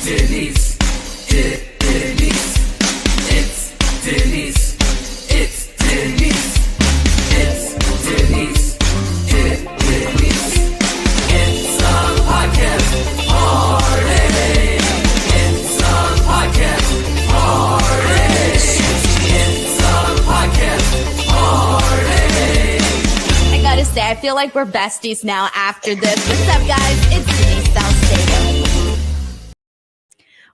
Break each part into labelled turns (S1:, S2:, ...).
S1: Denise, Denise, it's Denise, it's Denise, it's Denise, Denise, it's a podcast party, it's a podcast party, it's a podcast party. I gotta say, I feel like we're besties now after this. What's up, guys? It's Denise Salcedo.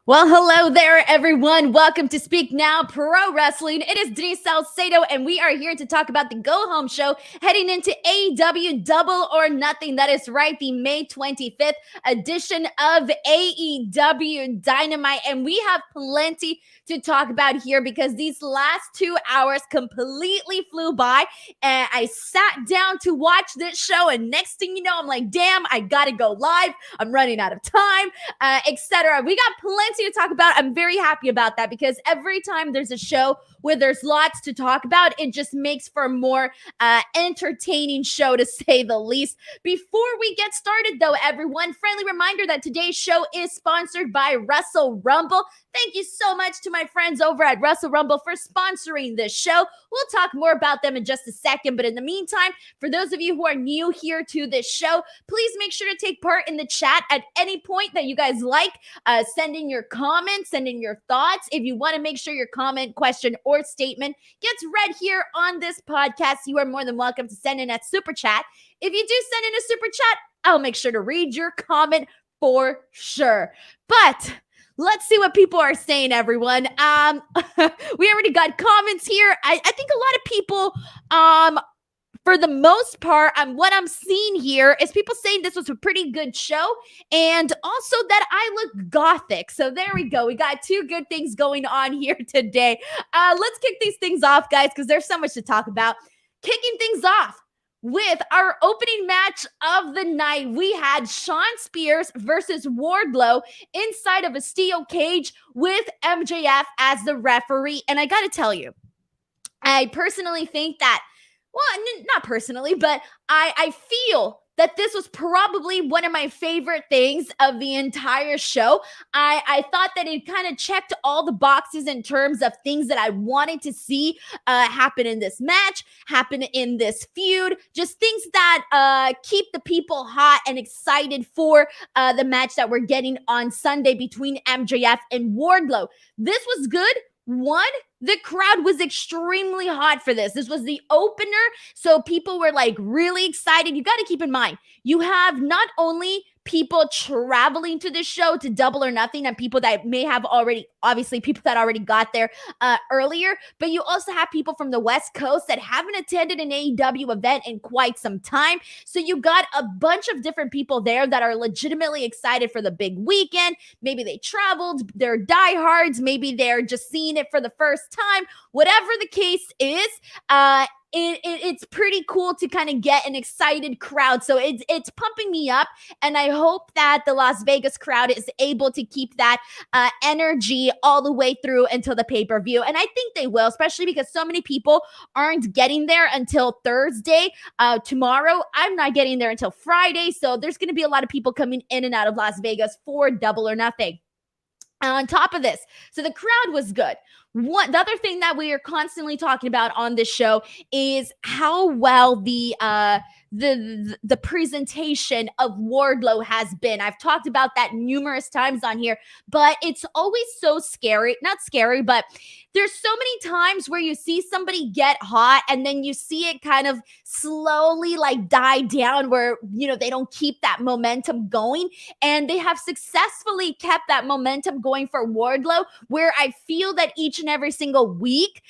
S1: Well, hello there, everyone. Welcome to Speak Now Pro Wrestling. It is Denise Salcedo, and we are here to talk about the go-home show heading into AEW Double or Nothing. That is right, the May 25th edition of AEW Dynamite, and we have plenty to talk about here because these last 2 hours completely flew by, and I sat down to watch this show, and next thing you know, I'm like, damn, I gotta go live. I'm running out of time, etc. We got plenty to talk about. I'm very happy about that because every time there's a show where there's lots to talk about, it just makes for a more entertaining show, to say the least. Before we get started, though, everyone, friendly reminder that today's show is sponsored by Wrestle Rumble. Thank you so much to my friends over at Wrestle Rumble for sponsoring this show. We'll talk more about them in just a second, but in the meantime, for those of you who are new here to this show, please make sure to take part in the chat at any point that you guys like. Send in your comments, send in your thoughts. If you want to make sure your comment, question, or statement gets read here on this podcast, you are more than welcome to send in a super chat. If you do send in a super chat, I'll make sure to read your comment for sure. But let's see what people are saying, everyone. We already got comments here. I think a lot of people, for the most part, what I'm seeing here is people saying this was a pretty good show and also that I look gothic. So there we go. We got two good things going on here today. Let's kick these things off, guys, because there's so much to talk about. Kicking things off with our opening match of the night, we had Shawn Spears versus Wardlow inside of a steel cage with MJF as the referee. And I got to tell you, I personally think that, well, not personally, but I feel that this was probably one of my favorite things of the entire show. I thought that it kind of checked all the boxes in terms of things that I wanted to see happen in this match, happen in this feud, just things that keep the people hot and excited for the match that we're getting on Sunday between MJF and Wardlow. This was good. One, the crowd was extremely hot for this. This was the opener, so people were like really excited. You got to keep in mind, you have not only people traveling to this show to Double or Nothing and people that may have already, obviously people that already got there earlier, but you also have people from the West Coast that haven't attended an AEW event in quite some time. So you got a bunch of different people there that are legitimately excited for the big weekend. Maybe they traveled, they're diehards, maybe they're just seeing it for the first time. Whatever the case is, it's pretty cool to kind of get an excited crowd. So it's pumping me up, and I hope that the Las Vegas crowd is able to keep that energy all the way through until the pay-per-view. And I think they will, especially because so many people aren't getting there until Thursday. Tomorrow, I'm not getting there until Friday. So there's going to be a lot of people coming in and out of Las Vegas for Double or Nothing. On top of this, so the crowd was good. The other thing that we are constantly talking about on this show is how well the presentation of Wardlow has been. I've talked about that numerous times on here, but it's always so scary. Not scary, but there's so many times where you see somebody get hot and then you see it kind of slowly like die down where, you know, they don't keep that momentum going. And they have successfully kept that momentum going for Wardlow, where I feel that each and every single week,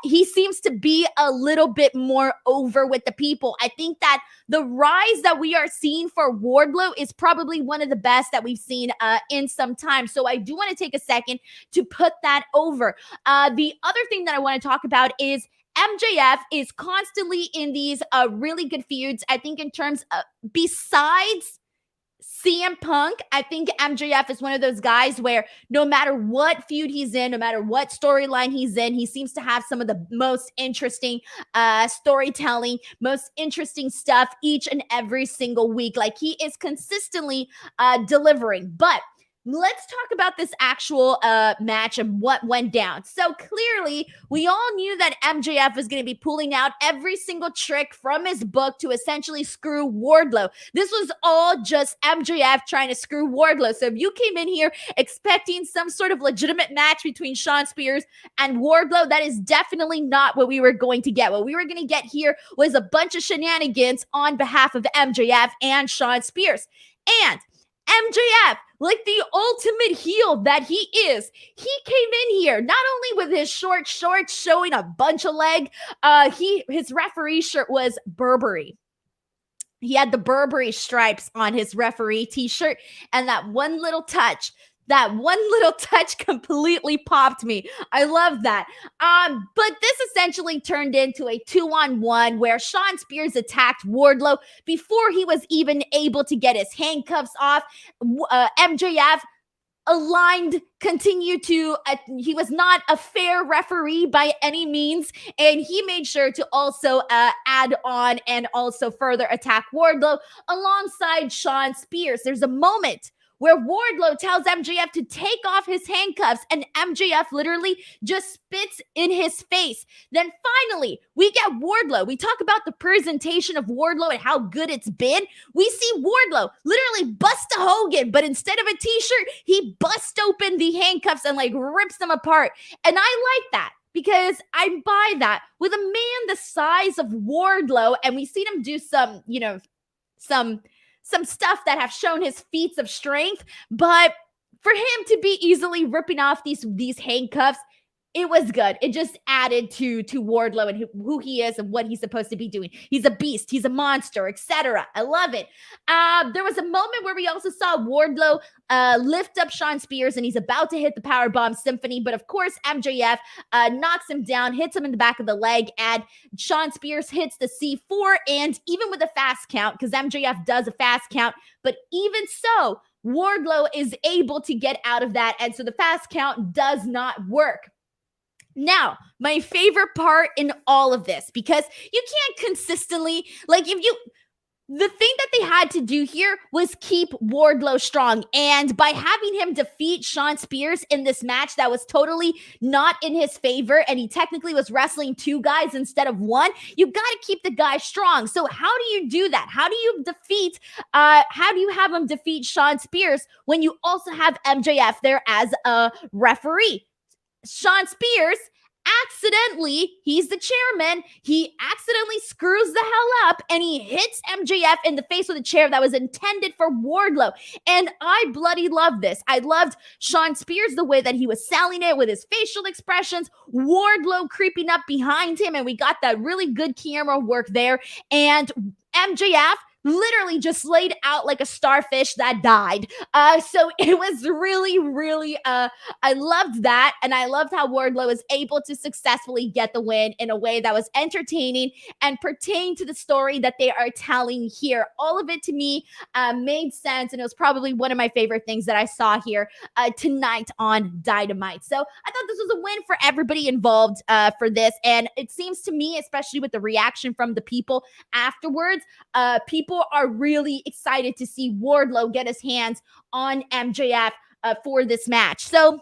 S1: he seems to be a little bit more over with the people. I think that the rise that we are seeing for Wardlow is probably one of the best that we've seen in some time. So I do want to take a second to put that over. The other thing that I want to talk about is MJF is constantly in these really good feuds. I think in terms of, besides CM Punk, I think MJF is one of those guys where no matter what feud he's in, no matter what storyline he's in, he seems to have some of the most interesting storytelling, most interesting stuff each and every single week. Like, he is consistently delivering. But let's talk about this actual match and what went down. So clearly, we all knew that MJF was going to be pulling out every single trick from his book to essentially screw Wardlow. This was all just MJF trying to screw Wardlow. So if you came in here expecting some sort of legitimate match between Shawn Spears and Wardlow, that is definitely not what we were going to get. What we were going to get here was a bunch of shenanigans on behalf of MJF and Shawn Spears. And MJF, like the ultimate heel that he is, he came in here not only with his short shorts showing a bunch of leg, his referee shirt was Burberry. He had the Burberry stripes on his referee t-shirt, and that one little touch completely popped me. I love that. But this essentially turned into a 2-on-1 where Shawn Spears attacked Wardlow before he was even able to get his handcuffs off. MJF he was not a fair referee by any means, and he made sure to also add on and also further attack Wardlow alongside Shawn Spears. There's a moment where Wardlow tells MJF to take off his handcuffs, and MJF literally just spits in his face. Then finally, we get Wardlow. We talk about the presentation of Wardlow and how good it's been. We see Wardlow literally bust a Hogan, but instead of a t-shirt, he busts open the handcuffs and rips them apart. And I like that, because I buy that. With a man the size of Wardlow, and we've seen him do some stuff that have shown his feats of strength, but for him to be easily ripping off these handcuffs, it was good. It just added to Wardlow and who he is and what he's supposed to be doing. He's a beast. He's a monster, etc. I love it. There was a moment where we also saw Wardlow lift up Shawn Spears, and he's about to hit the Powerbomb Symphony, but of course MJF knocks him down, hits him in the back of the leg, and Shawn Spears hits the C4, and even with a fast count, because MJF does a fast count, but even so, Wardlow is able to get out of that, and so the fast count does not work. Now, my favorite part in all of this, because you can't consistently, the thing that they had to do here was keep Wardlow strong. And by having him defeat Shawn Spears in this match that was totally not in his favor, and he technically was wrestling two guys instead of one, you got to keep the guy strong. So how do you do that? How do you have him defeat Shawn Spears when you also have MJF there as a referee? Shawn Spears he's the chairman, he accidentally screws the hell up, and he hits MJF in the face with a chair that was intended for Wardlow. And I bloody love this. I loved Shawn Spears, the way that he was selling it with his facial expressions, Wardlow creeping up behind him, and we got that really good camera work there. And MJF literally just laid out like a starfish that died. So it was really, really, I loved that. And I loved how Wardlow was able to successfully get the win in a way that was entertaining and pertained to the story that they are telling here. All of it to me made sense. And it was probably one of my favorite things that I saw here tonight on Dynamite. So I thought this was a win for everybody involved for this. And it seems to me, especially with the reaction from the people afterwards, people are really excited to see Wardlow get his hands on MJF for this match. So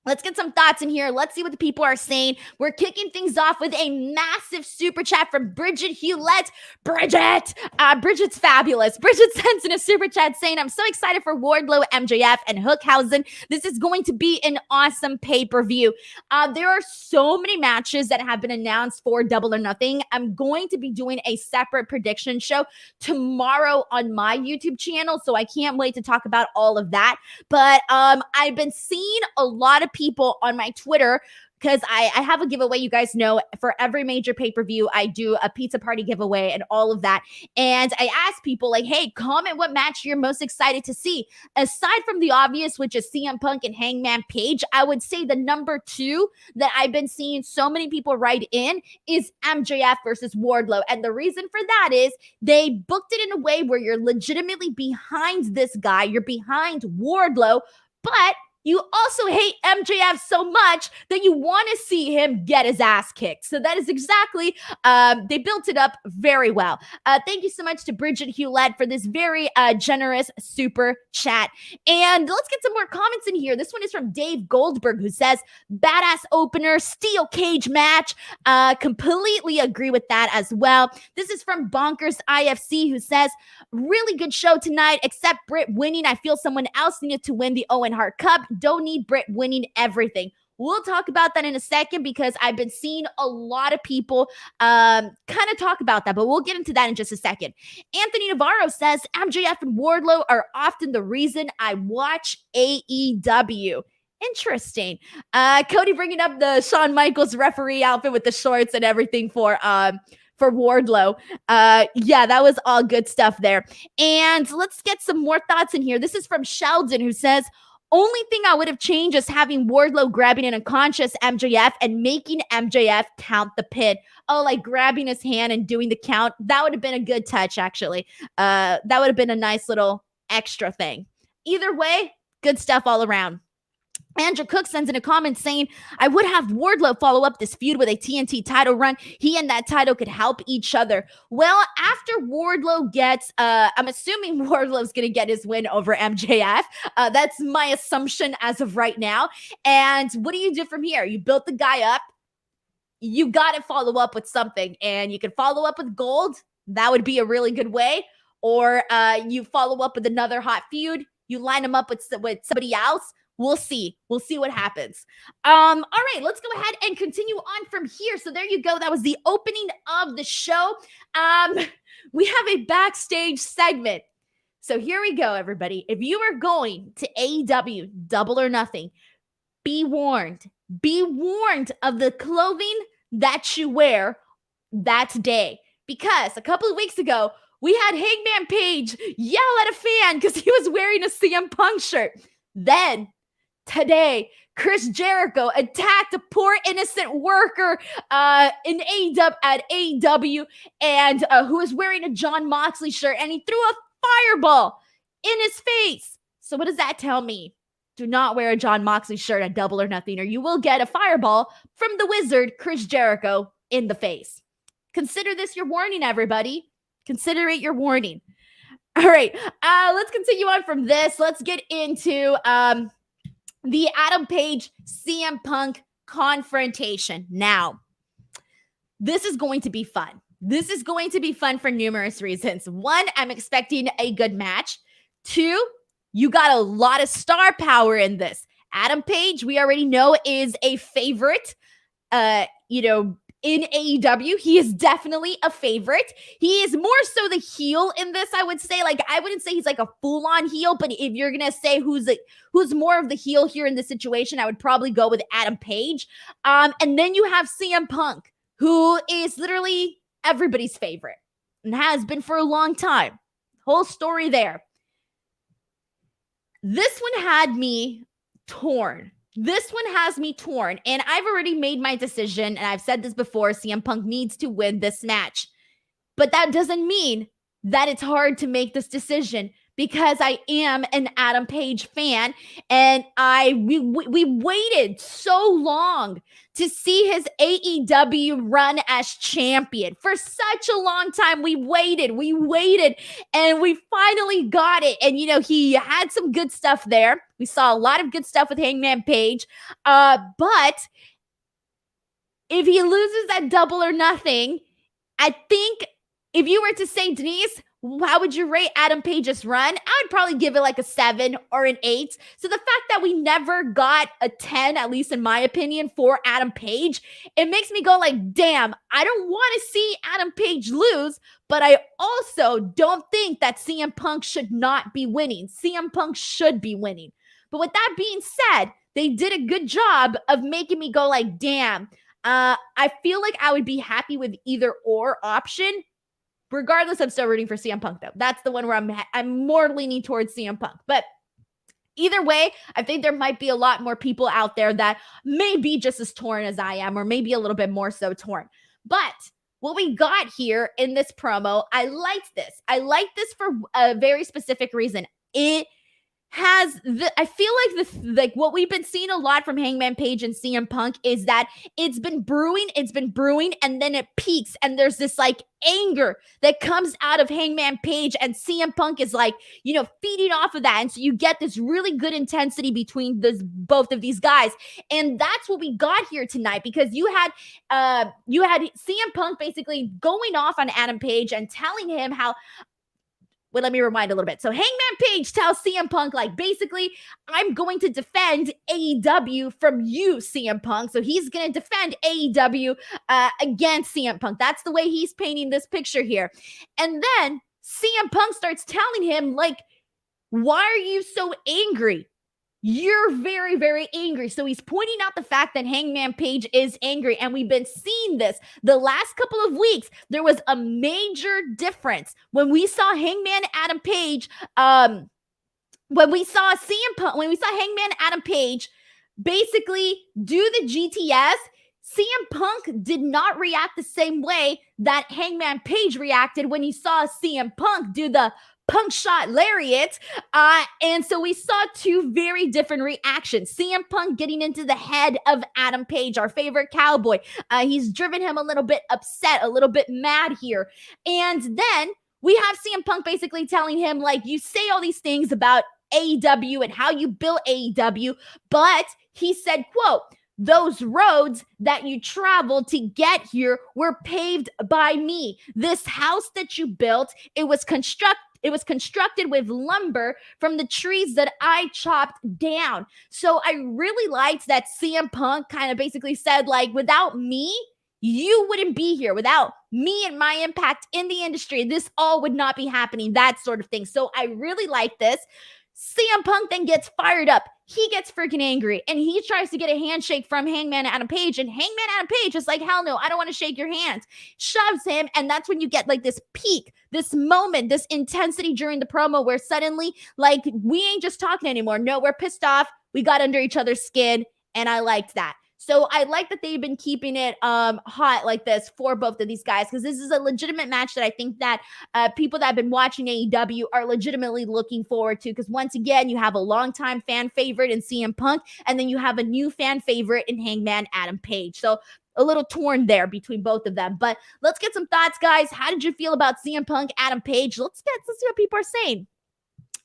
S1: let's get some thoughts in here. Let's see what the people are saying. We're kicking things off with a massive super chat from Bridget Hewlett. Bridget's fabulous. Bridget sends in a super chat saying, I'm so excited for Wardlow, MJF, and Hookhausen. This is going to be an awesome pay-per-view. There are so many matches that have been announced for Double or Nothing. I'm going to be doing a separate prediction show tomorrow on my YouTube channel, so I can't wait to talk about all of that. But I've been seeing a lot of people on my Twitter, because I have a giveaway. You guys know, for every major pay-per-view, I do a pizza party giveaway and all of that. And I asked people, hey, comment what match you're most excited to see. Aside from the obvious, which is CM Punk and Hangman Page, I would say the number 2 that I've been seeing so many people write in is MJF versus Wardlow. And the reason for that is they booked it in a way where you're legitimately behind this guy. You're behind Wardlow, but you also hate MJF so much that you want to see him get his ass kicked. So that is exactly, they built it up very well. Thank you so much to Bridget Hewlett for this very generous super chat. And let's get some more comments in here. This one is from Dave Goldberg, who says, badass opener, steel cage match. Completely agree with that as well. This is from Bonkers IFC, who says, really good show tonight, except Britt winning. I feel someone else needed to win the Owen Hart Cup. Don't need Britt winning everything. We'll talk about that in a second because I've been seeing a lot of people kind of talk about that, but we'll get into that in just a second. Anthony Navarro says, MJF and Wardlow are often the reason I watch AEW. Interesting. Cody bringing up the Shawn Michaels referee outfit with the shorts and everything for Wardlow. Yeah, that was all good stuff there. And let's get some more thoughts in here. This is from Sheldon, who says, only thing I would have changed is having Wardlow grabbing an unconscious MJF and making MJF count the pin. Oh, like grabbing his hand and doing the count. That would have been a good touch, actually. That would have been a nice little extra thing. Either way, good stuff all around. Andrew Cook sends in a comment saying, I would have Wardlow follow up this feud with a TNT title run. He and that title could help each other. Well, after Wardlow gets, I'm assuming Wardlow's going to get his win over MJF. That's my assumption as of right now. And what do you do from here? You built the guy up. You got to follow up with something. And you can follow up with gold. That would be a really good way. Or you follow up with another hot feud. You line them up with somebody else. We'll see. We'll see what happens. All right, let's go ahead and continue on from here. So there you go. That was the opening of the show. We have a backstage segment. So here we go, everybody. If you are going to AEW Double or Nothing, be warned. Be warned of the clothing that you wear that day. Because a couple of weeks ago, we had Hangman Page yell at a fan because he was wearing a CM Punk shirt. Then today, Chris Jericho attacked a poor innocent worker in AEW at AEW and who was wearing a Jon Moxley shirt, and he threw a fireball in his face. So what does that tell me? Do not wear a Jon Moxley shirt at Double or Nothing, or you will get a fireball from the wizard Chris Jericho in the face. Consider this your warning, everybody. Consider it your warning. All right, let's continue on from this. Let's get into the Adam Page CM Punk confrontation. Now, this is going to be fun. This is going to be fun for numerous reasons. One, I'm expecting a good match. Two, you got a lot of star power in this. Adam Page, we already know, is a favorite, in AEW. He is definitely a favorite. He is more so the heel in this, I would say. Like, I wouldn't say he's like a full-on heel, but if you're going to say who's more of the heel here in this situation, I would probably go with Adam Page. And then you have CM Punk, who is literally everybody's favorite and has been for a long time. Whole story there. This one had me torn. This one has me torn, and I've already made my decision, and I've said this before, CM Punk needs to win this match. But that doesn't mean that it's hard to make this decision, because I am an Adam Page fan, and we waited so long to see his AEW run as champion. For such a long time, we waited, and we finally got it. And, he had some good stuff there. We saw a lot of good stuff with Hangman Page. But if he loses at Double or Nothing, I think if you were to say, Denise, how would you rate Adam Page's run? I would probably give it like a 7 or an 8. So the fact that we never got a 10, at least in my opinion, for Adam Page, it makes me go like, damn, I don't want to see Adam Page lose, but I also don't think that CM Punk should not be winning. CM Punk should be winning. But with that being said, they did a good job of making me go like, damn, I feel like I would be happy with either or option. Regardless, I'm still rooting for CM Punk, though. That's the one where I'm more leaning towards CM Punk. But either way, I think there might be a lot more people out there that may be just as torn as I am, or maybe a little bit more so torn. But what we got here in this promo, I liked this. I liked this for a very specific reason. It I feel like what we've been seeing a lot from Hangman Page and CM Punk is that it's been brewing, and then it peaks, and there's this like anger that comes out of Hangman Page, and CM Punk is like, feeding off of that, and so you get this really good intensity between both of these guys, and that's what we got here tonight, because you had CM Punk basically going off on Adam Page and telling him how. Well, let me rewind a little bit. So Hangman Page tells CM Punk, like, basically, I'm going to defend AEW from you, CM Punk. So he's going to defend AEW against CM Punk. That's the way he's painting this picture here. And then CM Punk starts telling him, like, why are you so angry? You're very, very angry. So he's pointing out the fact that Hangman Page is angry. And we've been seeing this the last couple of weeks. There was a major difference when we saw Hangman Adam Page, when we saw Hangman Adam Page basically do the GTS. CM Punk did not react the same way that Hangman Page reacted when he saw CM Punk do the Punk shot lariat. And so we saw two very different reactions. CM Punk getting into the head of Adam Page, our favorite cowboy. He's driven him a little bit upset, a little bit mad here. And then we have CM Punk basically telling him, like, you say all these things about AEW and how you built AEW, but he said, quote, those roads that you traveled to get here were paved by me. This house that you built, it was constructed with lumber from the trees that I chopped down. So I really liked that CM Punk kind of basically said, like, without me, you wouldn't be here. Without me and my impact in the industry, this all would not be happening, that sort of thing. So I really like this. CM Punk then gets fired up. He gets freaking angry, and he tries to get a handshake from Hangman Adam Page, and Hangman Adam Page is like, hell no, I don't want to shake your hands. Shoves him, and that's when you get like this peak, this moment, this intensity during the promo where suddenly, like, we ain't just talking anymore. No, we're pissed off. We got under each other's skin, and I liked that. So I like that they've been keeping it hot like this for both of these guys, because this is a legitimate match that I think that people that have been watching AEW are legitimately looking forward to, because once again, you have a longtime fan favorite in CM Punk, and then you have a new fan favorite in Hangman Adam Page. So a little torn there between both of them. But let's get some thoughts, guys. How did you feel about CM Punk, Adam Page? Let's see what people are saying.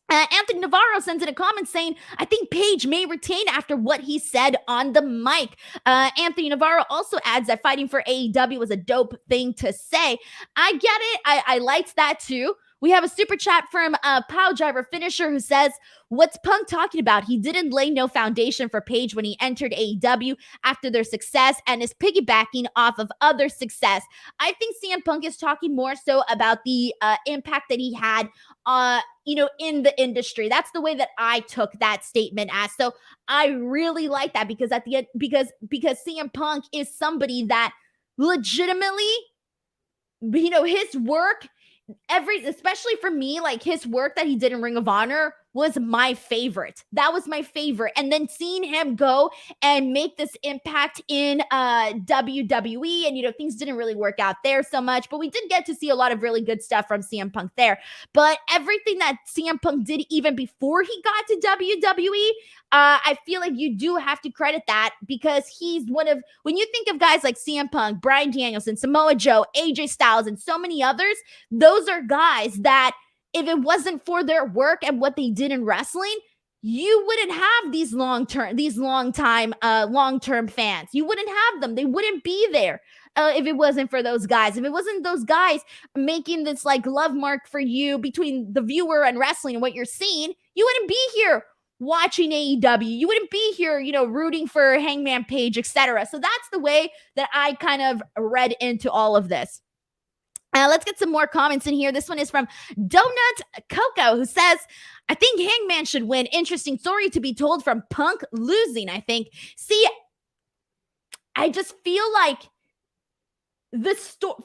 S1: Anthony Navarro sends in a comment saying, I think Page may retain after what he said on the mic. Anthony Navarro also adds that fighting for AEW was a dope thing to say. I get it. I liked that too. We have a super chat from Pile Driver Finisher who says, what's Punk talking about? He didn't lay no foundation for Page when he entered AEW after their success and is piggybacking off of other success. I think CM Punk is talking more so about the impact that he had in the industry. That's the way that I took that statement as. So I really like that, because at the end, because CM Punk is somebody that legitimately, his work, especially for me, like his work that he did in Ring of Honor was my favorite. That was my favorite. And then seeing him go and make this impact in WWE, and things didn't really work out there so much, but we did get to see a lot of really good stuff from CM Punk there. But everything that CM Punk did even before he got to WWE, I feel like you do have to credit that, because he's when you think of guys like CM Punk, Bryan Danielson, Samoa Joe, AJ Styles, and so many others, those are guys that, if it wasn't for their work and what they did in wrestling, you wouldn't have these long-term fans. You wouldn't have them. They wouldn't be there if it wasn't for those guys. If it wasn't those guys making this like love mark for you between the viewer and wrestling and what you're seeing, you wouldn't be here watching AEW. You wouldn't be here, rooting for Hangman Page, etc. So that's the way that I kind of read into all of this. Let's get some more comments in here. This one is from Donut Coco, who says, I think Hangman should win. Interesting story to be told from Punk losing, I think. See, I just feel like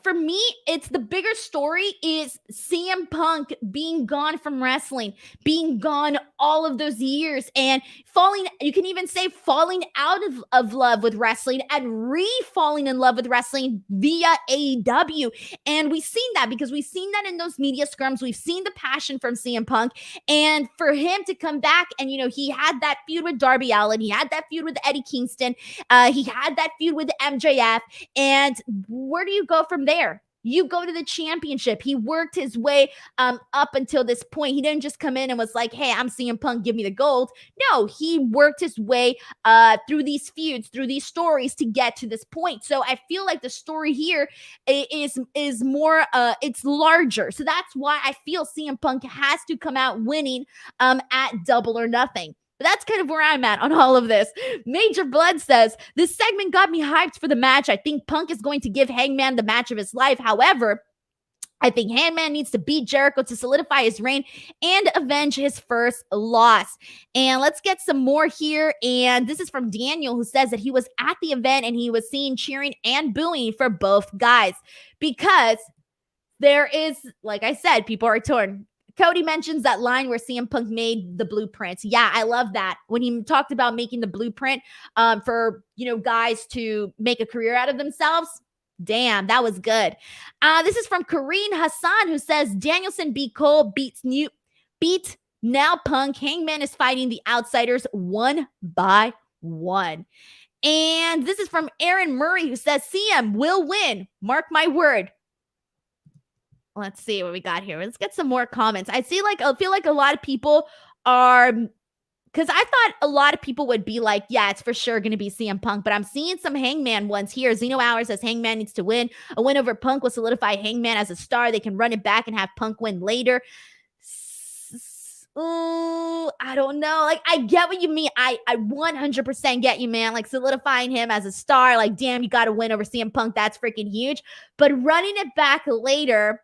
S1: for me, it's the bigger story is CM Punk being gone from wrestling, being gone all of those years, and falling, you can even say falling out of love with wrestling and re-falling in love with wrestling via AEW. And we've seen that because we've seen that in those media scrums. We've seen the passion from CM Punk, and for him to come back, and he had that feud with Darby Allin, he had that feud with Eddie Kingston, he had that feud with MJF, and where do you go from there? You go to the championship. He worked his way up until this point. He didn't just come in and was like, hey, I'm CM Punk, give me the gold. No, he worked his way through these feuds, through these stories to get to this point. So I feel like the story here is more, it's larger. So that's why I feel CM Punk has to come out winning at Double or Nothing. But that's kind of where I'm at on all of this. Major Blood says, this segment got me hyped for the match. I think Punk is going to give Hangman the match of his life. However, I think Hangman needs to beat Jericho to solidify his reign and avenge his first loss. And let's get some more here. And this is from Daniel, who says that he was at the event and he was seen cheering and booing for both guys. Because there is, like I said, people are torn. Cody mentions that line where CM Punk made the blueprint. Yeah, I love that. When he talked about making the blueprint for, guys to make a career out of themselves. Damn, that was good. This is from Kareen Hassan, who says, Danielson beat Cole, beat now Punk. Hangman is fighting the outsiders one by one. And this is from Aaron Murray, who says, CM will win. Mark my word. Let's see what we got here. Let's get some more comments. I feel like a lot of people are, because I thought a lot of people would be like, yeah, it's for sure going to be CM Punk, but I'm seeing some Hangman ones here. Zeno Hour says Hangman needs to win. A win over Punk will solidify Hangman as a star. They can run it back and have Punk win later. Oh, I don't know. Like, I get what you mean. I 100% get you, man. Like, solidifying him as a star. Like, damn, you got to win over CM Punk. That's freaking huge. But running it back later,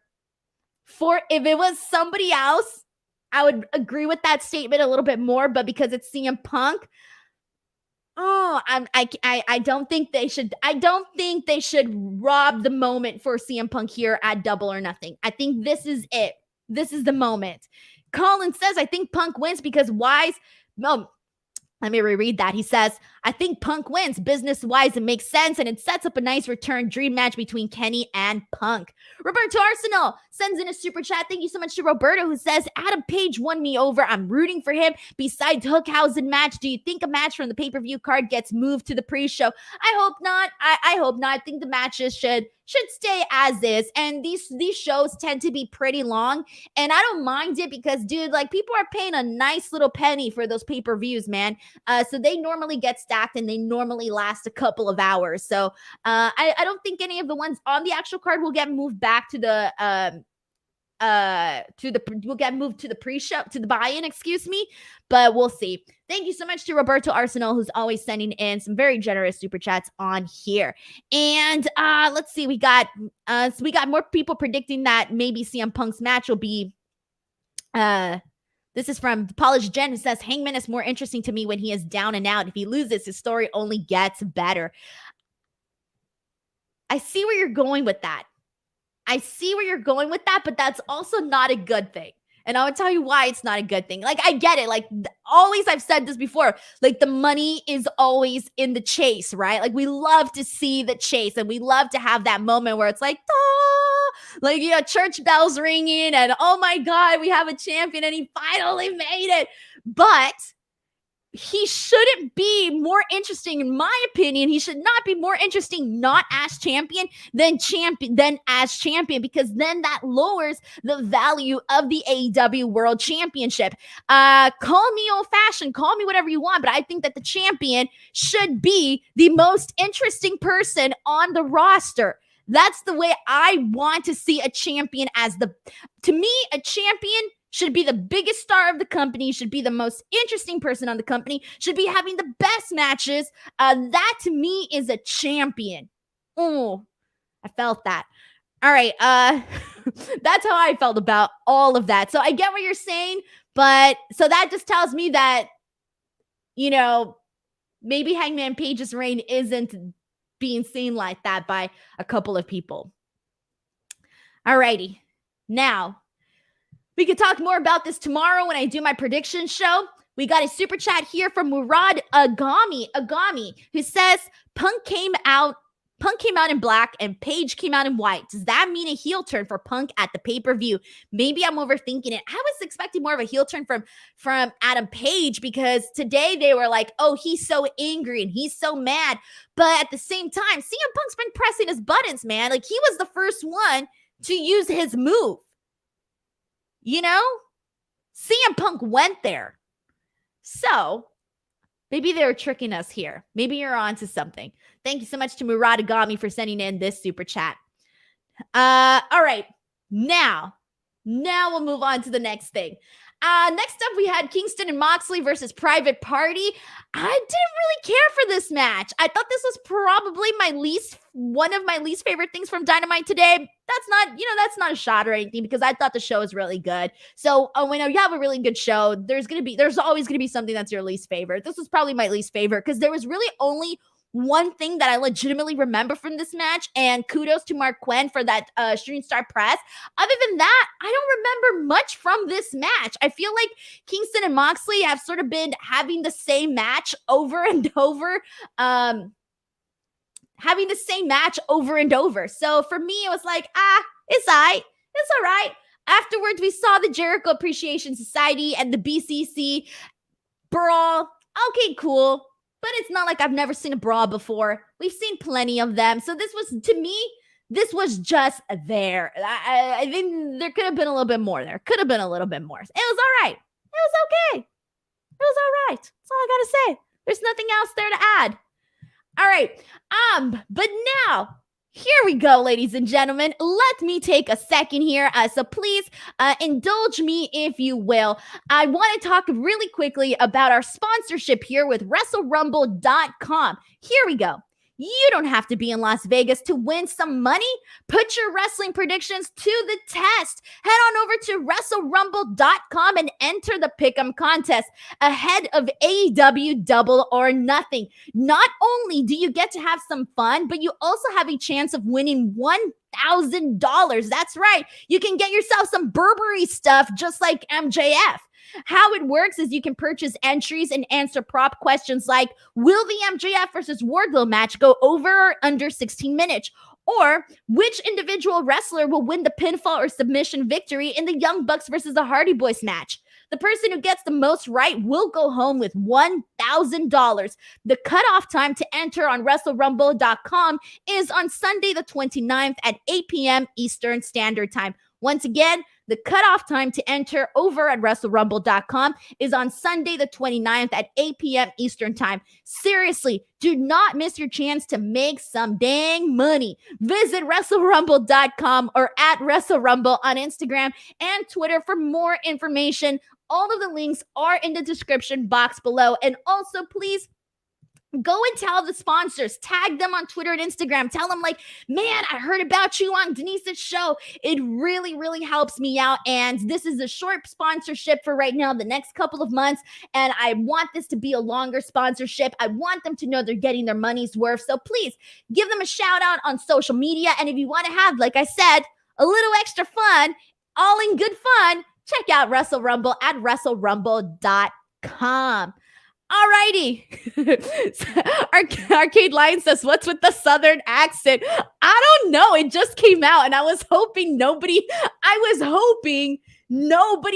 S1: if it was somebody else, I would agree with that statement a little bit more, but because it's CM Punk, I don't think they should. I don't think they should rob the moment for CM Punk here at Double or Nothing. I think this is it. This is the moment. Colin says, I think Punk wins because Wise. No, let me reread that. He says, I think Punk wins business-wise. It makes sense, and it sets up a nice return dream match between Kenny and Punk. Roberto Arsenal sends in a super chat. Thank you so much to Roberto, who says, Adam Page won me over. I'm rooting for him. Besides Hookhausen match, do you think a match from the pay-per-view card gets moved to the pre-show? I hope not. I hope not. I think the matches should stay as is. And these shows tend to be pretty long. And I don't mind it because, dude, like, people are paying a nice little penny for those pay-per-views, man. So they normally get stacked and they normally last a couple of hours. So I don't think any of the ones on the actual card will get moved back to the will get moved to the pre-show, to the buy-in, excuse me, but we'll see. Thank you so much to Roberto Arsenal, who's always sending in some very generous super chats on here. And let's see, we got more people predicting that maybe CM Punk's match will be this is from Polished Jen, who says Hangman is more interesting to me when he is down and out. If he loses, his story only gets better. I see where you're going with that. But that's also not a good thing. And I would tell you why it's not a good thing. Like, I get it. Like, always, I've said this before, like, the money is always in the chase, right? Like, we love to see the chase and we love to have that moment where it's like, like, church bells ringing and, oh my God, we have a champion and he finally made it. But he shouldn't be more interesting, in my opinion. He should not be more interesting not as champion than as champion, because then that lowers the value of the AEW World Championship. Call me old-fashioned, call me whatever you want, but I think that the champion should be the most interesting person on the roster. That's the way I want to see a champion to me, a champion should be the biggest star of the company, should be the most interesting person on the company, should be having the best matches. That to me is a champion. Oh, I felt that. All right. That's how I felt about all of that. So I get what you're saying, but so that just tells me that, maybe Hangman Page's reign isn't being seen like that by a couple of people. Alrighty. Now, we could talk more about this tomorrow when I do my prediction show. We got a super chat here from Murad Agami, who says Punk came out in black and Paige came out in white. Does that mean a heel turn for Punk at the pay-per-view? Maybe I'm overthinking it. I was expecting more of a heel turn from Adam Page, because today they were like, oh, he's so angry and he's so mad. But at the same time, CM Punk's been pressing his buttons, man. Like, he was the first one to use his move. You know? CM Punk went there. So maybe they were tricking us here. Maybe you're onto something. Thank you so much to Murad Agami for sending in this super chat. All right. Now we'll move on to the next thing. Next up, we had Kingston and Moxley versus Private Party. I didn't really care for this match. I thought this was probably one of my least favorite things from Dynamite today. That's not a shot or anything, because I thought the show was really good. So when you have a really good show, there's always gonna be something that's your least favorite. This was probably my least favorite, because there was really only one thing that I legitimately remember from this match, and kudos to Mark Quinn for that Shooting Star press. Other than that, I don't remember much from this match. I feel like Kingston and Moxley have sort of been having the same match over and over. So for me, it was like, it's all right. Afterwards, we saw the Jericho Appreciation Society and the BCC brawl. Okay, cool. But it's not like I've never seen a brawl before. We've seen plenty of them. So this was just there. I think there could have been a little bit more there. Could have been a little bit more. It was all right. It was okay. It was all right. That's all I got to say. There's nothing else there to add. All right. But now, here we go, ladies and gentlemen. Let me take a second here. So please indulge me if you will. I want to talk really quickly about our sponsorship here with WrestleRumble.com. Here we go. You don't have to be in Las Vegas to win some money. Put your wrestling predictions to the test. Head on over to WrestleRumble.com and enter the Pick'em contest ahead of AEW Double or Nothing. Not only do you get to have some fun, but you also have a chance of winning $1,000. That's right. You can get yourself some Burberry stuff just like MJF. How it works is you can purchase entries and answer prop questions like, will the MJF versus Wardlow match go over or under 16 minutes? Or which individual wrestler will win the pinfall or submission victory in the Young Bucks versus the Hardy Boys match? The person who gets the most right will go home with $1,000. The cutoff time to enter on WrestleRumble.com is on Sunday the 29th at 8 p.m. Eastern Standard Time. Once again, the cutoff time to enter over at WrestleRumble.com is on Sunday the 29th at 8 p.m. Eastern Time. Seriously, do not miss your chance to make some dang money. Visit WrestleRumble.com or at WrestleRumble on Instagram and Twitter for more information. All of the links are in the description box below. And also, please go and tell the sponsors, tag them on Twitter and Instagram. Tell them like, man, I heard about you on Denise's show. It really, really helps me out. And this is a short sponsorship for right now, the next couple of months. And I want this to be a longer sponsorship. I want them to know they're getting their money's worth. So please give them a shout out on social media. And if you want to have, like I said, a little extra fun, all in good fun, check out Wrestle Rumble at WrestleRumble.com. Alrighty. Arcade Lion says, what's with the Southern accent? I don't know. It just came out and I was hoping nobody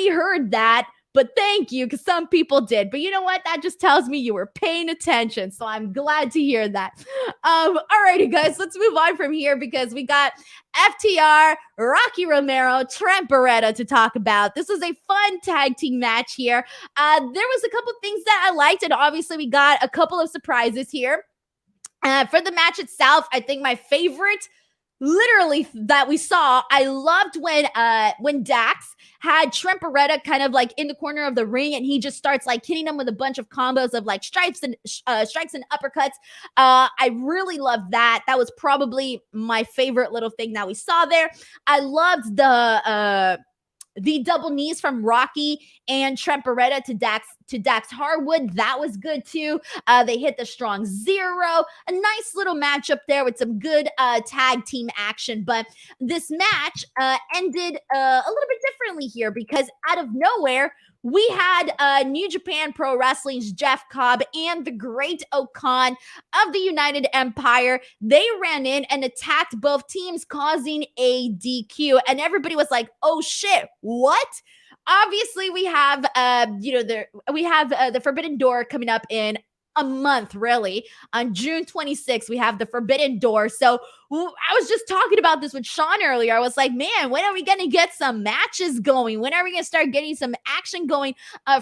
S1: heard that. But thank you, because some people did. But you know what? That just tells me you were paying attention. So I'm glad to hear that. Alrighty, guys, let's move on from here because we got FTR, Rocky Romero, Trent Baretta to talk about. This was a fun tag team match here. There was a couple things that I liked, and obviously we got a couple of surprises here. For the match itself, I think my favorite literally that we saw, I loved when Dax had Trent Baretta kind of like in the corner of the ring and he just starts like hitting him with a bunch of combos of like strikes and uppercuts. I really loved that. That was probably my favorite little thing that we saw there. I loved the double knees from Rocky and Trent Baretta to Dax Harwood. That was good too. They hit the strong zero. A nice little matchup there with some good tag team action. But this match ended a little bit differently here because out of nowhere, we had New Japan Pro Wrestling's Jeff Cobb and the Great Okan of the United Empire. They ran in and attacked both teams, causing a DQ. And everybody was like, oh shit, what? Obviously, we have the Forbidden Door coming up in a month, really. On June 26th, we have the Forbidden Door. So I was just talking about this with Shawn earlier. I was like, man, when are we going to get some matches going? When are we going to start getting some action going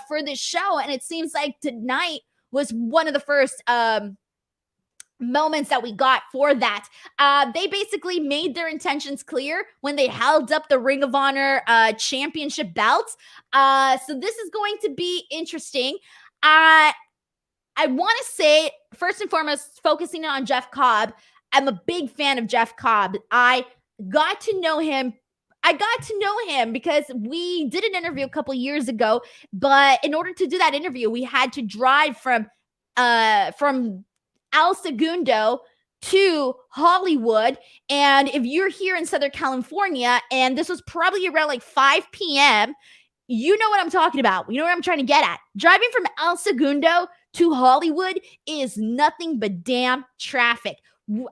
S1: for this show? And it seems like tonight was one of the first moments that we got for that. They basically made their intentions clear when they held up the Ring of Honor championship belts. So this is going to be interesting. I want to say, first and foremost, focusing on Jeff Cobb, I'm a big fan of Jeff Cobb. I got to know him because we did an interview a couple years ago, but in order to do that interview, we had to drive from El Segundo to Hollywood. And if you're here in Southern California, and this was probably around like 5 p.m., you know what I'm talking about. You know what I'm trying to get at. Driving from El Segundo to Hollywood is nothing but damn traffic.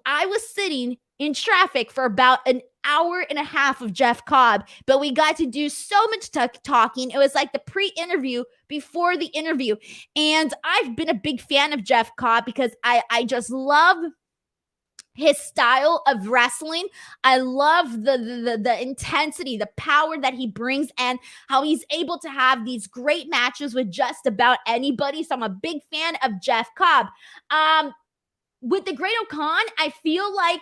S1: I was sitting in traffic for about an hour and a half of Jeff Cobb, but we got to do so much talking. It was like the pre-interview before the interview. And I've been a big fan of Jeff Cobb because I just love his style of wrestling. I love the intensity, the power that he brings, and how he's able to have these great matches with just about anybody. So I'm a big fan of Jeff Cobb. With the Great Okan, I feel like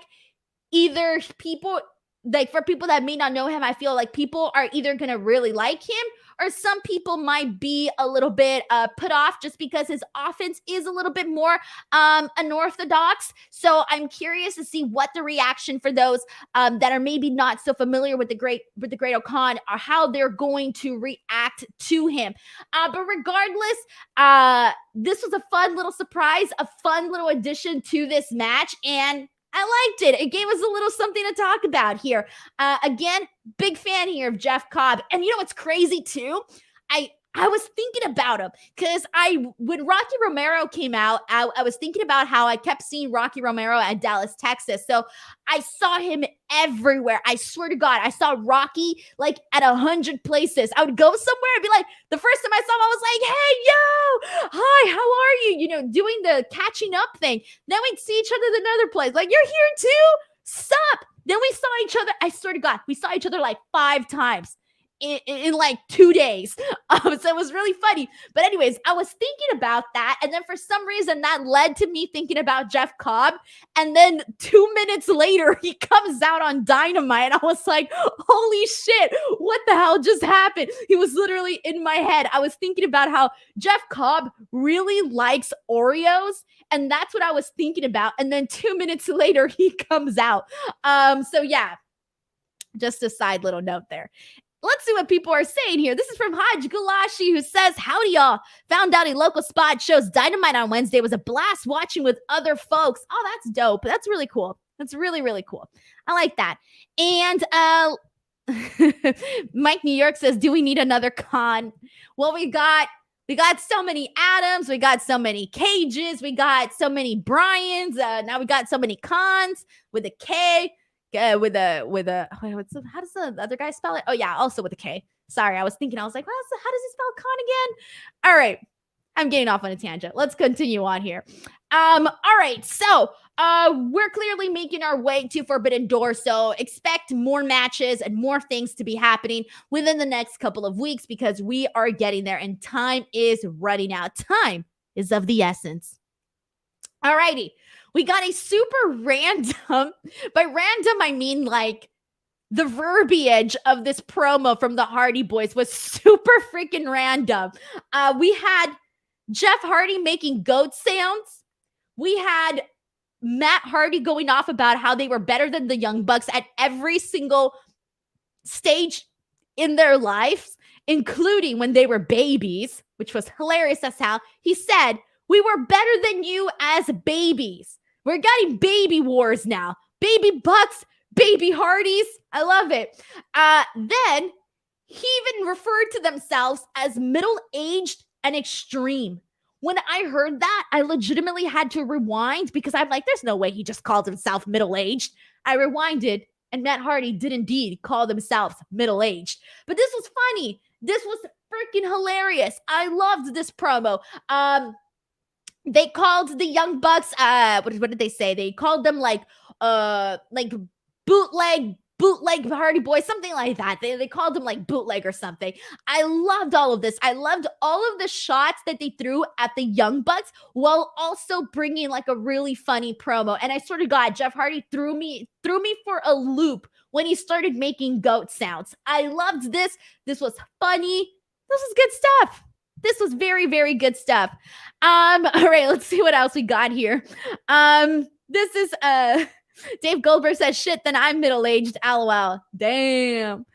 S1: either people, like for people that may not know him, I feel like people are either going to really like him or some people might be a little bit put off just because his offense is a little bit more unorthodox. So I'm curious to see what the reaction for those that are maybe not so familiar with the Great Okan are, how they're going to react to him. But regardless, this was a fun little surprise, a fun little addition to this match, and I liked it. It gave us a little something to talk about here. Again, big fan here of Jeff Cobb. And you know what's crazy too? I was thinking about him because when Rocky Romero came out, I was thinking about how I kept seeing Rocky Romero at Dallas, Texas. So I saw him everywhere. I swear to God, I saw Rocky like at 100 places. I would go somewhere and be like, the first time I saw him, I was like, hey, yo, hi, how are you? You know, doing the catching up thing. Then we'd see each other at another place. Like, you're here too? Sup? Then we saw each other. I swear to God, we saw each other like 5 times. In like 2 days. So it was really funny. But anyways, I was thinking about that. And then for some reason that led to me thinking about Jeff Cobb. And then 2 minutes later, he comes out on Dynamite. I was like, holy shit, what the hell just happened? He was literally in my head. I was thinking about how Jeff Cobb really likes Oreos. And that's what I was thinking about. And then 2 minutes later, he comes out. So yeah, just a side little note there. Let's see what people are saying here. This is from Haj Gulashi, who says, howdy y'all. Found out a local spot shows Dynamite on Wednesday. Was a blast watching with other folks. Oh, that's dope. That's really cool. That's really, really cool. I like that. And Mike New York says, do we need another con? Well, we got so many Adams. We got so many Cages. We got so many Bryans. Now we got so many cons with a K. How does the other guy spell it? Oh yeah, also with a K. Sorry, I was thinking, how does he spell con again? All right, I'm getting off on a tangent. Let's continue on here. All right, so we're clearly making our way to Forbidden Door, so expect more matches and more things to be happening within the next couple of weeks because we are getting there and time is running out. Time is of the essence. All righty. We got a super random, by random, I mean like the verbiage of this promo from the Hardy Boys was super freaking random. We had Jeff Hardy making goat sounds. We had Matt Hardy going off about how they were better than the Young Bucks at every single stage in their lives, including when they were babies, which was hilarious as hell. He said, "We were better than you as babies. We're getting baby wars now. Baby Bucks, baby Hardys." I love it. Then he even referred to themselves as middle-aged and extreme. When I heard that, I legitimately had to rewind because I'm like, there's no way he just called himself middle-aged. I rewinded, and Matt Hardy did indeed call themselves middle-aged. But this was funny. This was freaking hilarious. I loved this promo. They called the Young Bucks, what did they say? They called them like bootleg Hardy Boys, something like that. They called them like bootleg or something. I loved all of this. I loved all of the shots that they threw at the Young Bucks while also bringing like a really funny promo. And I swear to God, Jeff Hardy threw me for a loop when he started making goat sounds. I loved this. This was funny. This was good stuff. This was very, very good stuff. All right, let's see what else we got here. This is Dave Goldberg says, "Shit, then I'm middle-aged, LOL." Damn.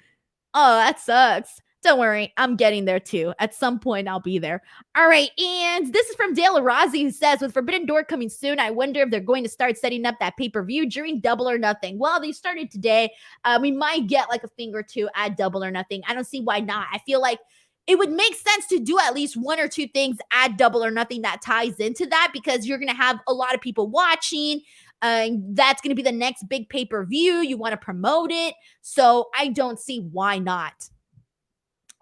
S1: Oh, that sucks. Don't worry, I'm getting there too. At some point, I'll be there. All right, and this is from Dale Arazi, who says, "With Forbidden Door coming soon, I wonder if they're going to start setting up that pay-per-view during Double or Nothing." Well, they started today. We might get like a thing or two at Double or Nothing. I don't see why not. I feel like it would make sense to do at least one or two things at Double or Nothing that ties into that, because you're going to have a lot of people watching. That's going to be the next big pay-per-view. You want to promote it. So I don't see why not.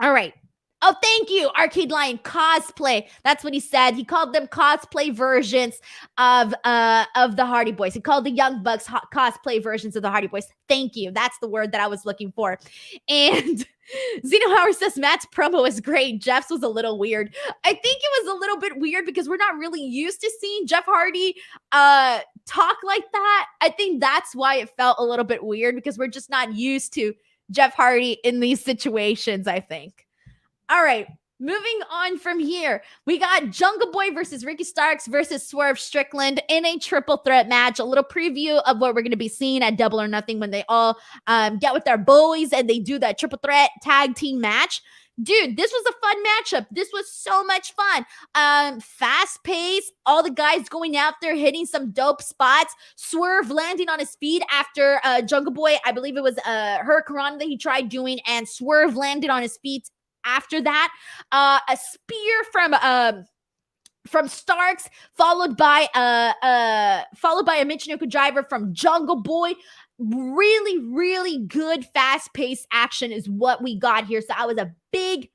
S1: All right. Oh, thank you, Arcade Lion. Cosplay. That's what he said. He called them cosplay versions of the Hardy Boys. He called the Young Bucks cosplay versions of the Hardy Boys. Thank you. That's the word that I was looking for. And Zeno Howard says, "Matt's promo is great. Jeff's was a little weird." I think it was a little bit weird because we're not really used to seeing Jeff Hardy talk like that. I think that's why it felt a little bit weird, because we're just not used to Jeff Hardy in these situations, I think. All right, moving on from here, we got Jungle Boy versus Ricky Starks versus Swerve Strickland in a triple threat match. A little preview of what we're going to be seeing at Double or Nothing when they all get with their boys and they do that triple threat tag team match. Dude, this was a fun matchup. This was so much fun. Fast pace, all the guys going out there hitting some dope spots. Swerve landing on his feet after Jungle Boy, I believe it was Hurricane that he tried doing, and Swerve landed on his feet after that. A spear from Starks, followed by a Michinoku driver from Jungle Boy. Really, really good fast-paced action is what we got here. So I was a big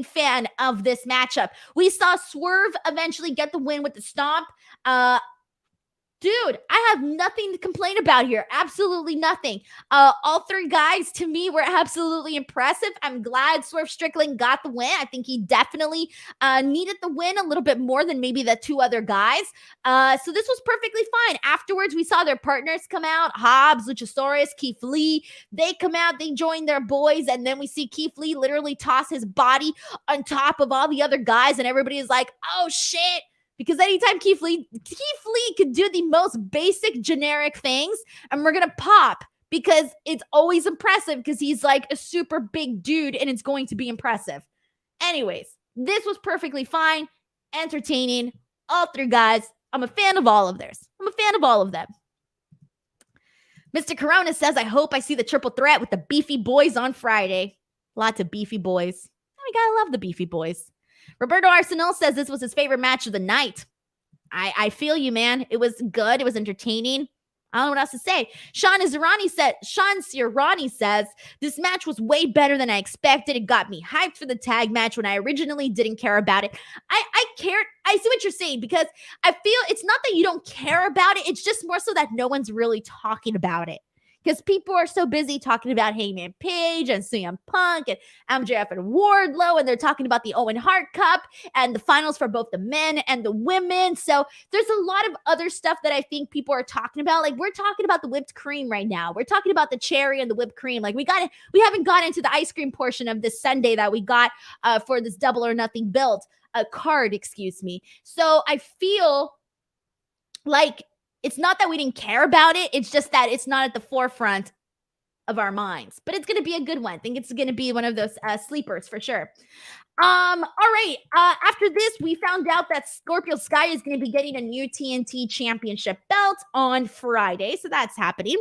S1: fan of this matchup. We saw Swerve eventually get the win with the stomp. Dude, I have nothing to complain about here. Absolutely nothing. All three guys, to me, were absolutely impressive. I'm glad Swerve Strickland got the win. I think he definitely needed the win a little bit more than maybe the two other guys. So this was perfectly fine. Afterwards, we saw their partners come out. Hobbs, Luchasaurus, Keith Lee. They come out, they join their boys, and then we see Keith Lee literally toss his body on top of all the other guys, and everybody is like, oh, shit. Because anytime Keith Lee could do the most basic generic things, and we're going to pop, because it's always impressive because he's like a super big dude and it's going to be impressive. Anyways, this was perfectly fine, entertaining, all three guys. I'm a fan of all of theirs. I'm a fan of all of them. Mr. Corona says, "I hope I see the triple threat with the Beefy Boys on Friday." Lots of Beefy Boys. We gotta love the Beefy Boys. Roberto Arsenal says this was his favorite match of the night. I feel you, man. It was good. It was entertaining. I don't know what else to say. Sean Sirani says, "This match was way better than I expected. It got me hyped for the tag match when I originally didn't care about it." I cared. I see what you're saying, because I feel it's not that you don't care about it. It's just more so that no one's really talking about it. Because people are so busy talking about Hangman Page and CM Punk and MJF and Wardlow, and they're talking about the Owen Hart Cup and the finals for both the men and the women. So there's a lot of other stuff that I think people are talking about. Like, we're talking about the whipped cream right now. We're talking about the cherry and the whipped cream. Like, we haven't gotten into the ice cream portion of this Sunday that we got for this Double or Nothing card, excuse me. So I feel like it's not that we didn't care about it. It's just that it's not at the forefront of our minds, but it's going to be a good one. I think it's going to be one of those sleepers for sure. All right. After this, we found out that Scorpio Sky is going to be getting a new TNT Championship belt on Friday, so that's happening.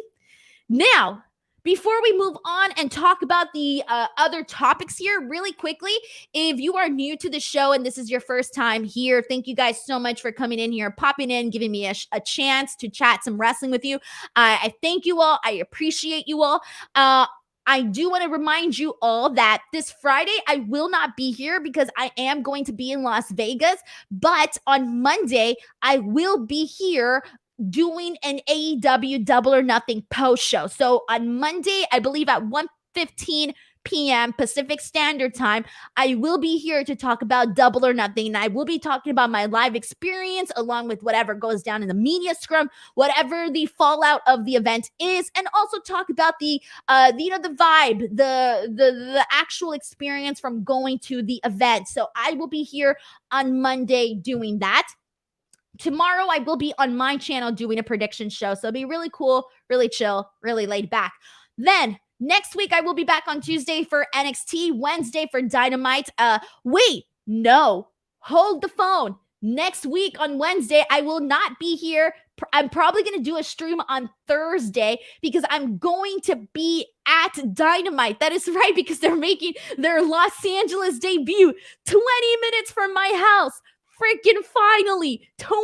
S1: Now, before we move on and talk about the other topics here, really quickly, if you are new to the show and this is your first time here, thank you guys so much for coming in here, popping in, giving me a chance to chat some wrestling with you. I thank you all. I appreciate you all. I do want to remind you all that this Friday, I will not be here because I am going to be in Las Vegas. But on Monday, I will be here doing an AEW Double or Nothing post show. So on Monday, I believe at 1:15 p.m. Pacific Standard Time, I will be here to talk about Double or Nothing. And I will be talking about my live experience along with whatever goes down in the media scrum, whatever the fallout of the event is, and also talk about the vibe, the actual experience from going to the event. So I will be here on Monday doing that. Tomorrow, I will be on my channel doing a prediction show. So it'll be really cool, really chill, really laid back. Then next week, I will be back on Tuesday for NXT, Wednesday for Dynamite. Wait, no, hold the phone. Next week on Wednesday, I will not be here. I'm probably going to do a stream on Thursday because I'm going to be at Dynamite. That is right, because they're making their Los Angeles debut 20 minutes from my house. Freaking finally, 20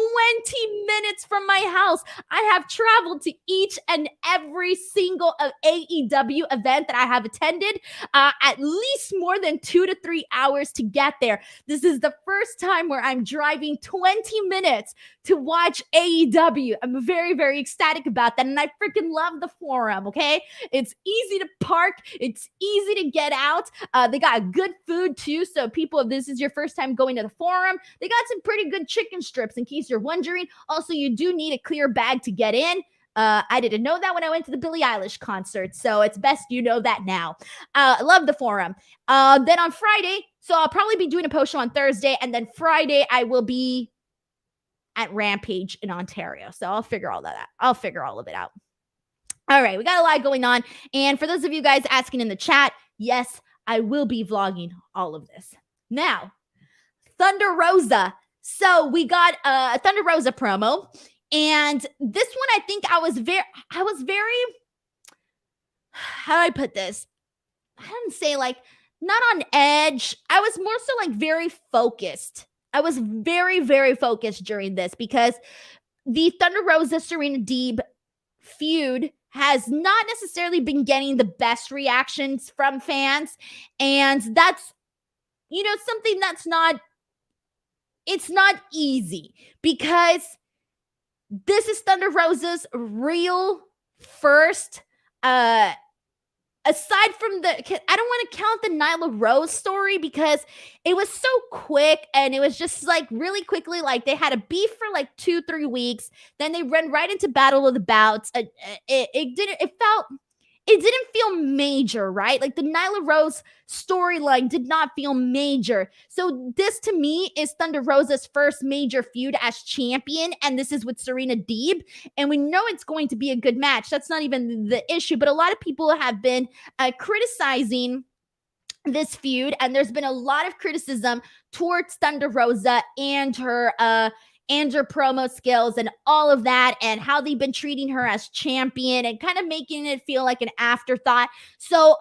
S1: minutes from my house. I have traveled to each and every single AEW event that I have attended, at least more than 2 to 3 hours to get there. This is the first time where I'm driving 20 minutes to watch AEW. I'm very, very ecstatic about that. And I freaking love the Forum, okay? It's easy to park. It's easy to get out. They got good food too. So people, if this is your first time going to the Forum, they got some pretty good chicken strips in case you're wondering. Also, you do need a clear bag to get in. I didn't know that when I went to the Billie Eilish concert, so it's best you know that now. I love the Forum. Then on Friday, so I'll probably be doing a post show on Thursday, and then Friday I will be at Rampage in Ontario. So I'll figure all that out. I'll figure all of it out. All right, we got a lot going on. And for those of you guys asking in the chat, yes, I will be vlogging all of this. Now, Thunder Rosa. So we got a Thunder Rosa promo. And this one, I think I was very, how do I put this? I didn't say like, not on edge. I was more so like very focused. I was very, very focused during this because the Thunder Rosa Serena Deeb feud has not necessarily been getting the best reactions from fans. And that's, something that's it's not easy because this is Thunder Rosa's real first, aside from I don't want to count the Nyla Rose story because it was so quick and it was just like really quickly, like they had a beef for like 2-3 weeks. Then they ran right into Battle of the Bouts. It didn't feel major, right? Like the Nyla Rose storyline did not feel major. So this to me is Thunder Rosa's first major feud as champion. And this is with Serena Deeb. And we know it's going to be a good match. That's not even the issue. But a lot of people have been criticizing this feud. And there's been a lot of criticism towards Thunder Rosa and her promo skills and all of that and how they've been treating her as champion and kind of making it feel like an afterthought. So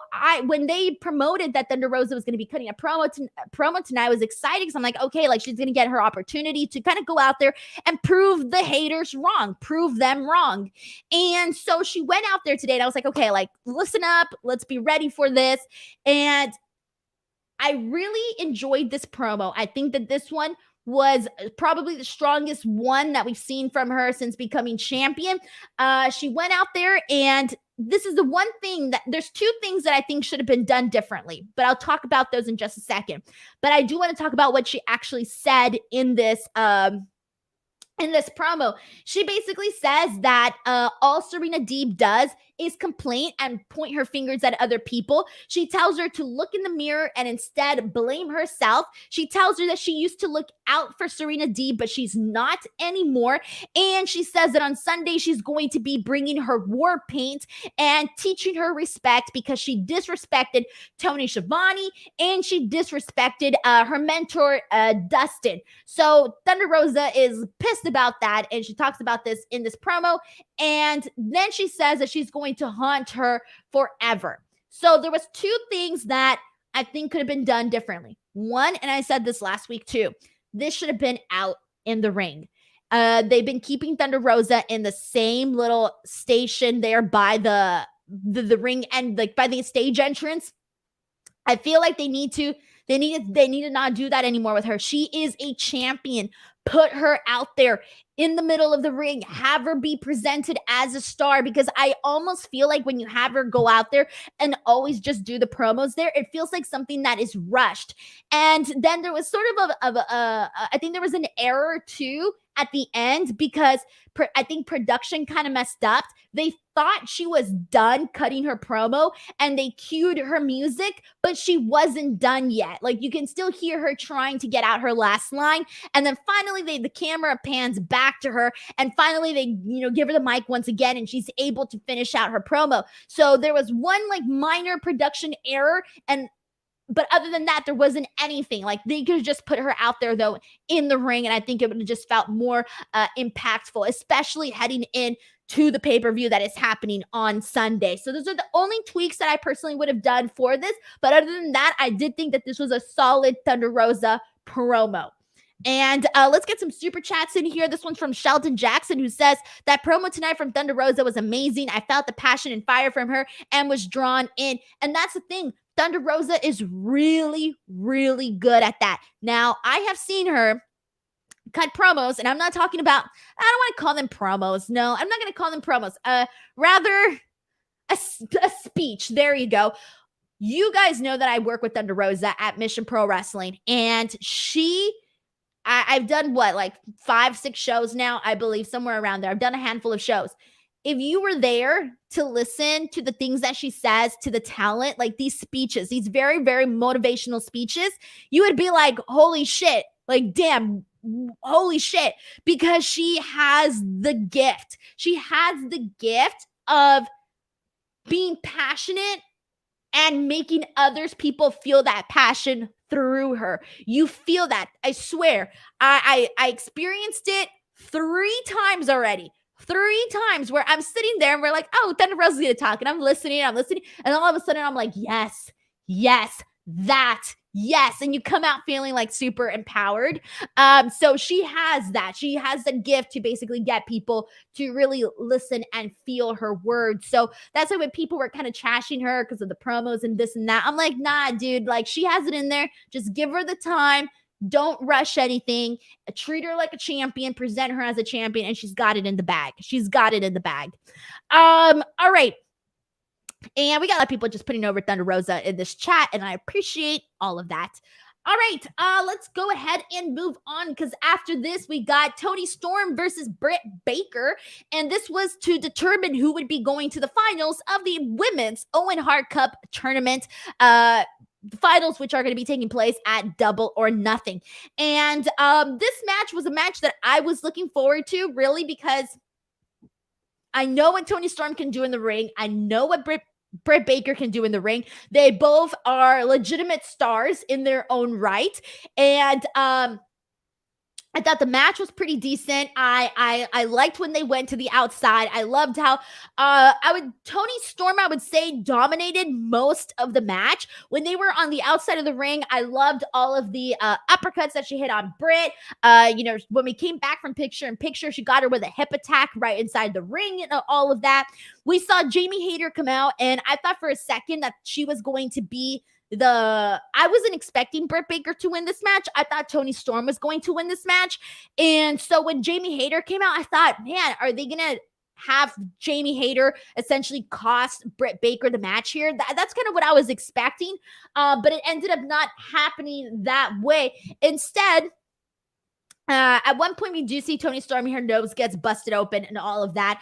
S1: when they promoted that Thunder Rosa was going to be cutting a promo tonight, I was excited because I'm like, okay, like she's going to get her opportunity to kind of go out there and prove the haters wrong, prove them wrong. And so she went out there today and I was like, okay, like listen up, let's be ready for this. And I really enjoyed this promo. I think that this one was probably the strongest one that we've seen from her since becoming champion. She went out there and this is the one thing that there's 2 things that I think should have been done differently, but I'll talk about those in just a second. But I do want to talk about what she actually said in this promo. She basically says that all Serena Deeb does is complaint and point her fingers at other people. She tells her to look in the mirror and instead blame herself. She tells her that she used to look out for Serena D, but she's not anymore. And she says that on Sunday, she's going to be bringing her war paint and teaching her respect because she disrespected Toni Schiavone and she disrespected her mentor, Dustin. So Thunder Rosa is pissed about that, and she talks about this in this promo. And then she says that she's going to haunt her forever. So there was two things that I think could have been done differently. One, and I said this last week too, this should have been out in the ring. They've been keeping Thunder Rosa in the same little station there by the ring and like by the stage entrance. I feel like they need to not do that anymore with her. She is a champion. Put her out there in the middle of the ring. Have her be presented as a star, because I almost feel like when you have her go out there and always just do the promos there, it feels like something that is rushed. And then there was sort of I think there was an error too at the end, because I think production kind of messed up. They thought she was done cutting her promo and they cued her music, but she wasn't done yet. Like, you can still hear her trying to get out her last line. And then finally the camera pans back to her, and finally they, give her the mic once again, and she's able to finish out her promo. So there was one like minor production error, but other than that, there wasn't anything. Like, they could have just put her out there, though, in the ring, and I think it would have just felt more impactful, especially heading in to the pay-per-view that is happening on Sunday. So those are the only tweaks that I personally would have done for this. But other than that, I did think that this was a solid Thunder Rosa promo. And let's get some super chats in here. This one's from Sheldon Jackson, who says that promo tonight from Thunder Rosa was amazing. I felt the passion and fire from her and was drawn in. And that's the thing. Thunder Rosa is really, really good at that. Now, I have seen her cut promos, and I'm not talking about, I don't want to call them promos. No, I'm not going to call them promos. Rather a speech. There you go. You guys know that I work with Thunder Rosa at Mission Pro Wrestling, and I've done like 5-6 shows now, I believe, somewhere around there. I've done a handful of shows. If you were there to listen to the things that she says to the talent, like these speeches, these very, very motivational speeches, you would be like, holy shit, like, damn, holy shit, because she has the gift. She has the gift of being passionate and making others people feel that passion through her. You feel that. I swear. I experienced it 3 times already. 3 times where I'm sitting there and we're like, oh, Thunder Rosa's gonna talk, and I'm listening. And all of a sudden I'm like, yes, that. Yes. And you come out feeling like super empowered. So she has that. She has the gift to basically get people to really listen and feel her words. So that's why when people were kind of trashing her because of the promos and this and that, I'm like, nah, dude, like, she has it in there. Just give her the time. Don't rush anything. Treat her like a champion. Present her as a champion. And she's got it in the bag. All right. And we got a lot of people just putting over Thunder Rosa in this chat, and I appreciate all of that. All right, let's go ahead and move on, because after this, we got Toni Storm versus Britt Baker, and this was to determine who would be going to the finals of the Women's Owen Hart Cup tournament, the finals, which are going to be taking place at Double or Nothing. And this match was a match that I was looking forward to, really, because I know what Toni Storm can do in the ring. I know what Britt Baker can do in the ring. They both are legitimate stars in their own right. And I thought the match was pretty decent. I liked when they went to the outside. I loved how Toni Storm, I would say, dominated most of the match. When they were on the outside of the ring, I loved all of the uppercuts that she hit on Britt. When we came back from picture in picture, she got her with a hip attack right inside the ring and all of that. We saw Jamie Hayter come out, and I thought for a second that she was going to be I wasn't expecting Britt Baker to win this match. I thought Toni Storm was going to win this match. And so when Jamie Hayter came out, I thought, man, are they going to have Jamie Hayter essentially cost Britt Baker the match here? That's kind of what I was expecting. But it ended up not happening that way. Instead, At one point, we do see Toni Storm, her nose gets busted open and all of that.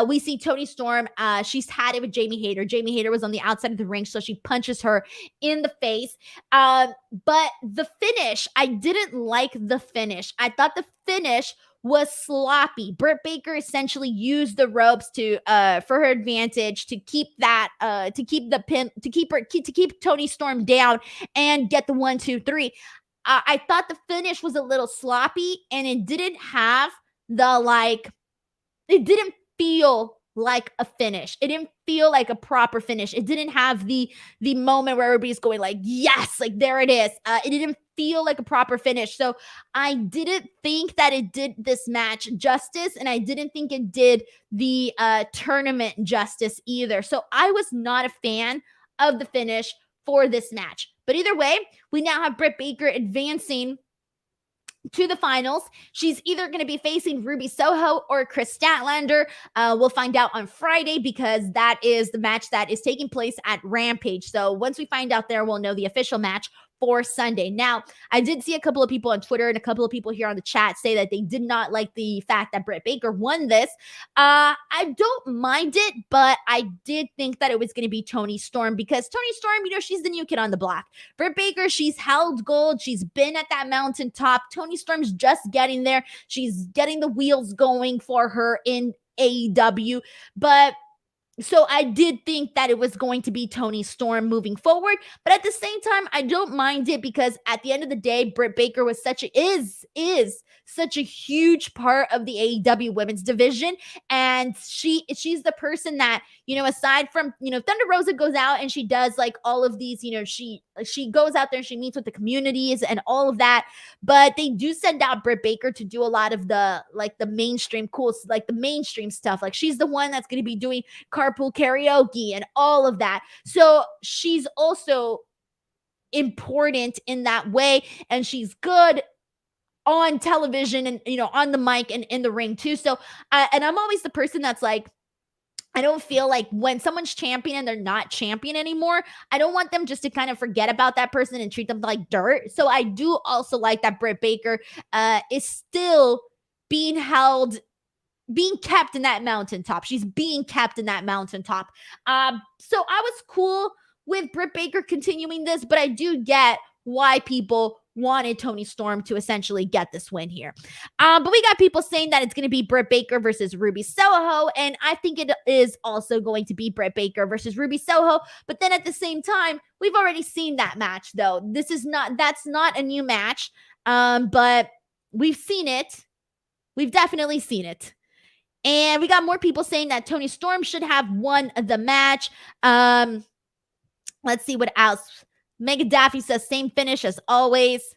S1: We see Toni Storm, she's had it with Jamie Hayter. Jamie Hayter was on the outside of the ring, so she punches her in the face. But the finish, I didn't like the finish. I thought the finish was sloppy. Britt Baker essentially used the ropes to for her advantage to keep that to keep the pin to keep Toni Storm down and get the 1, 2, 3. I thought the finish was a little sloppy and it didn't have it didn't feel like a finish. It didn't feel like a proper finish. It didn't have the moment where everybody's going like, yes, like there it is. It didn't feel like a proper finish. So I didn't think that it did this match justice, and I didn't think it did the tournament justice either. So I was not a fan of the finish for this match. But either way, we now have Britt Baker advancing to the finals. She's either going to be facing Ruby Soho or Chris Statlander. We'll find out on Friday because that is the match that is taking place at Rampage. So once we find out there, we'll know the official match for Sunday. Now, I did see a couple of people on Twitter and a couple of people here on the chat say that they did not like the fact that Britt Baker won this. I don't mind it, but I did think that it was going to be Toni Storm because Toni Storm, she's the new kid on the block. Britt Baker, she's held gold. She's been at that mountaintop. Toni Storm's just getting there. She's getting the wheels going for her in AEW, but so I did think that it was going to be Toni Storm moving forward, but at the same time, I don't mind it because at the end of the day, Britt Baker was is such a huge part of the AEW women's division, and she's the person that, aside from, Thunder Rosa goes out and she does like all of these, she goes out there and she meets with the communities and all of that, but they do send out Britt Baker to do a lot of the mainstream the mainstream stuff. Like she's the one that's going to be doing carpool karaoke and all of that. So she's also important in that way, and she's good on television and on the mic and in the ring too. So and I'm always the person that's like, I don't feel like when someone's champion and they're not champion anymore, I don't want them just to kind of forget about that person and treat them like dirt. So I do also like that Britt Baker is still being kept in that mountaintop. She's being kept in that mountaintop. So I was cool with Britt Baker continuing this, but I do get why people wanted Toni Storm to essentially get this win here. But we got people saying that it's going to be Britt Baker versus Ruby Soho, and I think it is also going to be Britt Baker versus Ruby Soho. But then at the same time, we've already seen that match, though. That's not a new match, but we've seen it. We've definitely seen it. And we got more people saying that Toni Storm should have won the match. Let's see what else. Megan Daffy says same finish as always.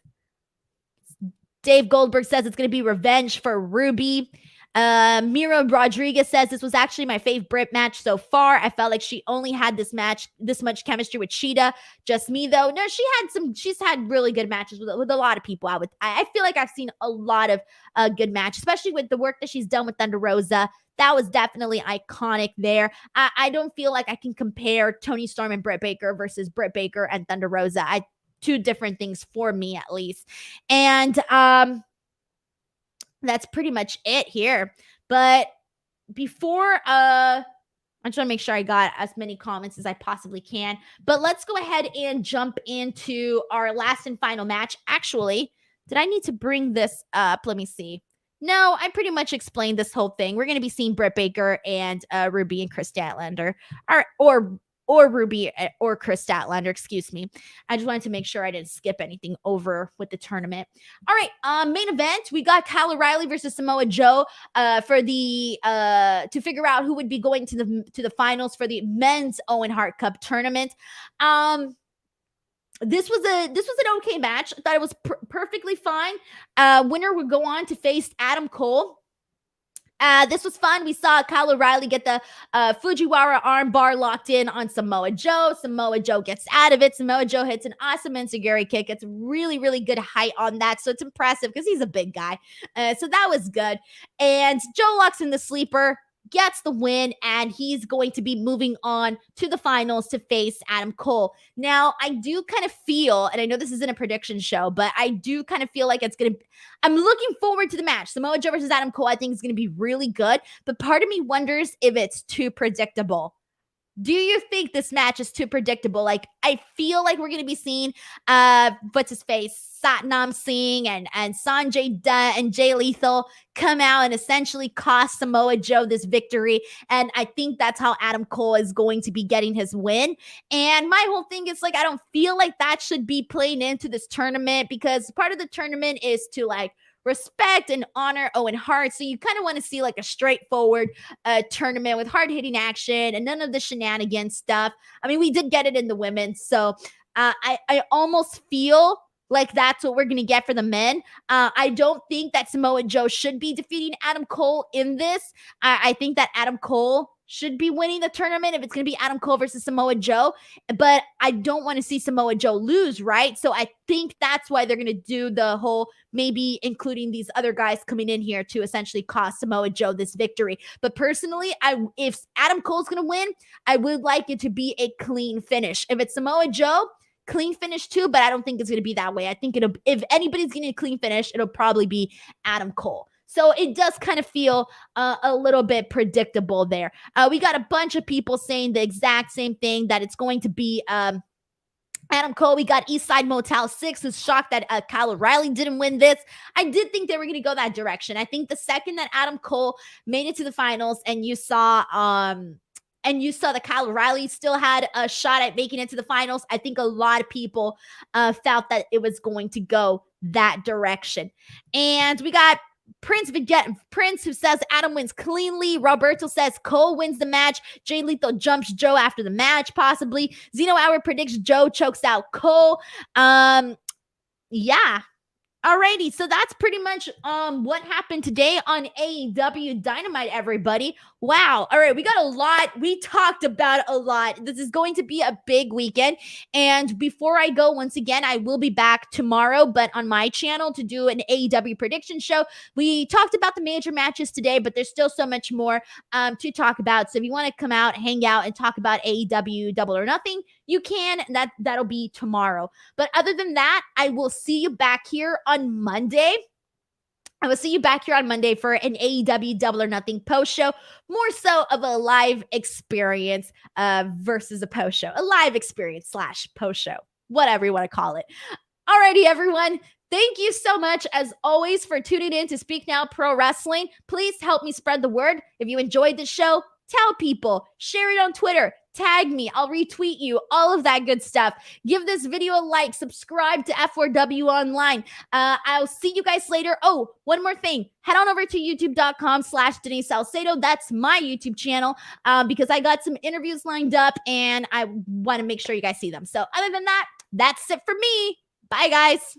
S1: Dave Goldberg says it's going to be revenge for Ruby. Miro Rodriguez says this was actually my fave Britt match so far. I felt like she only had this much chemistry with Cheetah. Just me though. No, she's had really good matches with a lot of people. I feel like I've seen a lot of good matches, especially with the work that she's done with Thunder Rosa. That was definitely iconic there. I don't feel like I can compare Toni Storm and Britt Baker versus Britt Baker and Thunder Rosa. Two different things for me at least. And that's pretty much it here. But before I just want to make sure I got as many comments as I possibly can. But let's go ahead and jump into our last and final match. Actually, did I need to bring this up? Let me see. No, I pretty much explained this whole thing. We're going to be seeing Britt Baker and Ruby and Chris Statlander, or Ruby or Chris Statlander, excuse me. I just wanted to make sure I didn't skip anything over with the tournament. All right, main event, we got Kyle O'Reilly versus Samoa Joe for the to figure out who would be going to the finals for the men's Owen Hart Cup tournament. This was an okay match. I thought it was perfectly fine. Winner would go on to face Adam Cole. This was fun. We saw Kyle O'Reilly get the Fujiwara armbar locked in on Samoa Joe. Samoa Joe gets out of it. Samoa Joe hits an awesome enziguri kick. It's really, really good height on that. So it's impressive because he's a big guy. So that was good. And Joe locks in the sleeper. gets the win, and he's going to be moving on to the finals to face Adam Cole. Now, I do kind of feel, and I know this isn't a prediction show, but I do kind of feel like I'm looking forward to the match. Samoa Joe versus Adam Cole, I think is going to be really good, but part of me wonders if it's too predictable. Do you think this match is too predictable? Like, I feel like we're going to be seeing, what's his face, Satnam Singh and Sanjay Dutt and Jay Lethal come out and essentially cost Samoa Joe this victory. And I think that's how Adam Cole is going to be getting his win. And my whole thing is like, I don't feel like that should be playing into this tournament, because part of the tournament is to like respect and honor Owen Hart. So you kind of want to see like a straightforward tournament with hard-hitting action and none of the shenanigans stuff. I mean, we did get it in the women. So I almost feel like that's what we're going to get for the men. I don't think that Samoa Joe should be defeating Adam Cole in this. I think that Adam Cole should be winning the tournament if it's going to be Adam Cole versus Samoa Joe. But I don't want to see Samoa Joe lose, right? So I think that's why they're going to do the whole, maybe including these other guys coming in here to essentially cost Samoa Joe this victory. But personally, if Adam Cole's going to win, I would like it to be a clean finish. If it's Samoa Joe, clean finish too, but I don't think it's going to be that way. I think if anybody's getting a clean finish, it'll probably be Adam Cole. So it does kind of feel a little bit predictable there. We got a bunch of people saying the exact same thing, that it's going to be Adam Cole. We got Eastside Motel 6, who's shocked that Kyle O'Reilly didn't win this. I did think they were going to go that direction. I think the second that Adam Cole made it to the finals and you saw that Kyle O'Reilly still had a shot at making it to the finals, I think a lot of people felt that it was going to go that direction. And we got Prince who says Adam wins cleanly. Roberto says Cole wins the match. Jay Lethal jumps Joe after the match, possibly. Zeno Hour predicts Joe chokes out Cole. Yeah. Alrighty, so that's pretty much what happened today on AEW Dynamite, everybody. Wow. All right, we got a lot. We talked about a lot. This is going to be a big weekend. And before I go, once again, I will be back tomorrow, but on my channel to do an AEW prediction show. We talked about the major matches today, but there's still so much more to talk about. So if you want to come out, hang out, and talk about AEW Double or Nothing, you can. That'll be tomorrow. But other than that, I will see you back here on Monday. I will see you back here on Monday for an AEW Double or Nothing post show. More so of a live experience versus a post show. A live experience / post show. Whatever you want to call it. Alrighty, everyone. Thank you so much, as always, for tuning in to Speak Now Pro Wrestling. Please help me spread the word. If you enjoyed the show, tell people. Share it on Twitter. Tag me. I'll retweet you. All of that good stuff. Give this video a like. Subscribe to F4W Online. I'll see you guys later. Oh, one more thing. Head on over to youtube.com/Denise Salcedo. That's my YouTube channel because I got some interviews lined up and I want to make sure you guys see them. So other than that, that's it for me. Bye, guys.